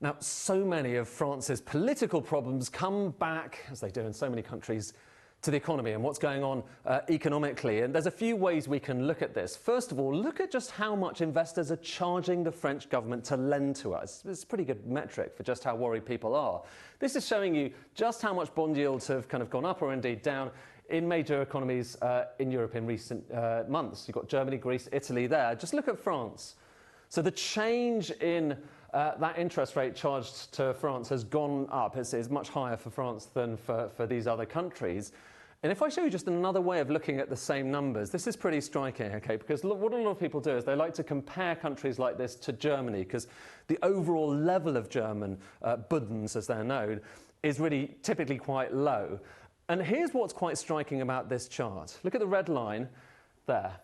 Now, so many of France's political problems come back, as they do in so many countries, to the economy and what's going on economically. And there's a few ways we can look at this. First of all, look at just how much investors are charging the French government to lend to us. It's a pretty good metric for just how worried people are. This is showing you just how much bond yields have kind of gone up or indeed down in major economies in Europe in recent months. You've got Germany, Greece, Italy there. Just look at France. So the change in that interest rate charged to France has gone up. It's much higher for France than for these other countries. And if I show you just another way of looking at the same numbers, this is pretty striking, okay? Because what a lot of people do is they like to compare countries like this to Germany, because the overall level of German Budens, as they're known, is really typically quite low. And here's what's quite striking about this chart. Look at the red line there.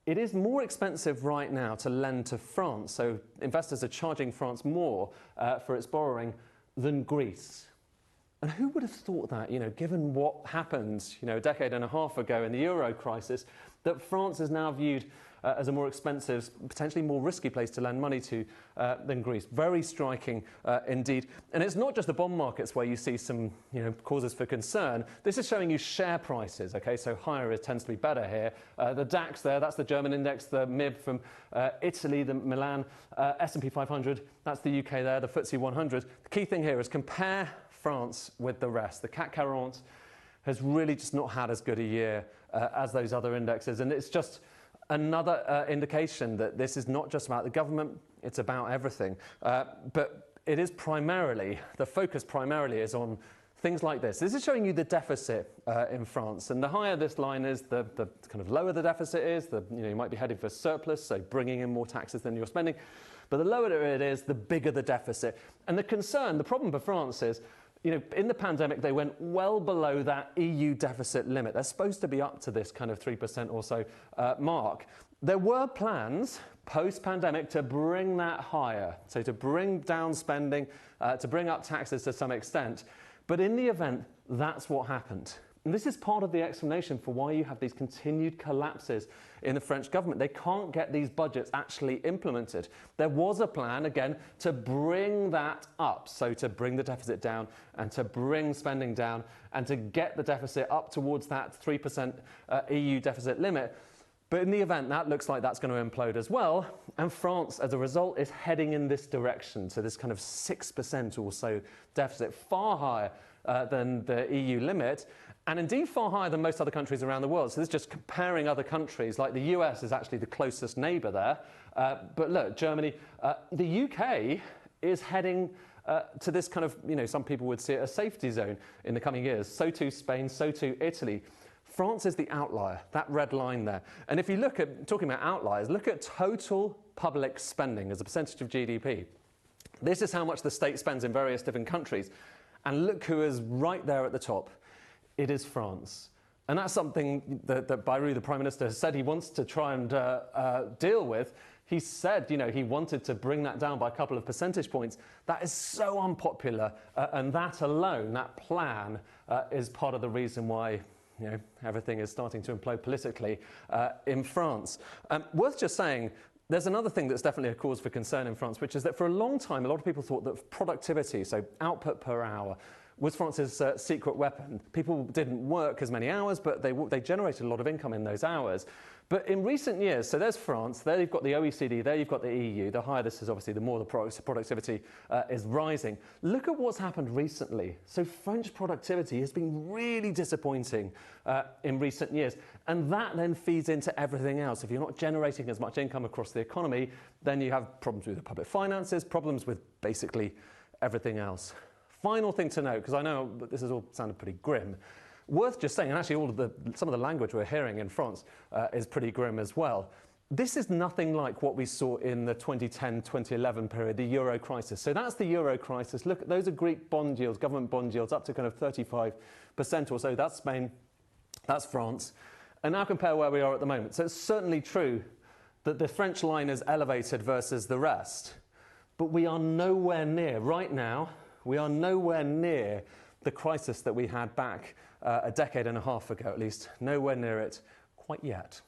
It is more expensive right now to lend to France, so investors are charging France more for its borrowing than Greece. And who would have thought that, given what happened, a decade and a half ago in the euro crisis, that France is now viewed as a more expensive, potentially more risky place to lend money to than Greece. Very striking indeed. And it's not just the bond markets where you see some causes for concern. This is showing you share prices, okay? So higher tends to be better here. The DAX there, that's the German index, the MIB from Italy, the Milan, S&P 500, that's the UK there, the FTSE 100. The key thing here is compare France with the rest. The CAC 40 has really just not had as good a year as those other indexes, and it's just another indication that this is not just about the government, it's about everything. But it is primarily, the focus primarily is on things like this. This is showing you the deficit in France, and the higher this line is, the kind of lower the deficit is. You might be heading for surplus, so bringing in more taxes than you're spending. But the lower it is, the bigger the deficit. And the concern, the problem for France is, in the pandemic, they went well below that EU deficit limit. They're supposed to be up to this kind of 3% or so mark. There were plans post-pandemic to bring that higher, so to bring down spending, to bring up taxes to some extent. But in the event, that's what happened. And this is part of the explanation for why you have these continued collapses in the French government. They can't get these budgets actually implemented. There was a plan, again, to bring that up, so to bring the deficit down and to bring spending down and to get the deficit up towards that 3% EU deficit limit. But in the event, that looks like that's going to implode as well. And France, as a result, is heading in this direction. So this kind of 6% or so deficit, far higher than the EU limit, and indeed far higher than most other countries around the world. So this is just comparing other countries, like the US is actually the closest neighbour there. But look, Germany, the UK is heading to this kind of, some people would see it as a safety zone in the coming years. So too Spain, so too Italy. France is the outlier, that red line there. And if you look at, talking about outliers, look at total public spending as a percentage of GDP. This is how much the state spends in various different countries. And look who is right there at the top. It is France. And that's something that Bayrou, the Prime Minister, has said he wants to try and deal with. He said, he wanted to bring that down by a couple of percentage points. That is so unpopular. And that alone, that plan, is part of the reason why everything is starting to implode politically in France. Worth just saying, there's another thing that's definitely a cause for concern in France, which is that for a long time, a lot of people thought that productivity, so output per hour, was France's secret weapon. People didn't work as many hours, but they generated a lot of income in those hours. But in recent years, so there's France, there you've got the OECD, there you've got the EU. The higher this is, obviously, the more the productivity is rising. Look at what's happened recently. So French productivity has been really disappointing in recent years. And that then feeds into everything else. If you're not generating as much income across the economy, then you have problems with the public finances, problems with basically everything else. Final thing to note, because I know that this has all sounded pretty grim, worth just saying, and actually some of the language we're hearing in France is pretty grim as well. This is nothing like what we saw in the 2010-2011 period, the euro crisis. So that's the euro crisis. Look, those are Greek bond yields, government bond yields, up to kind of 35% or so. That's Spain, that's France. And now compare where we are at the moment. So it's certainly true that the French line is elevated versus the rest. But we are nowhere near, right now, we are nowhere near the crisis that we had back a decade and a half ago, at least. Nowhere near it quite yet.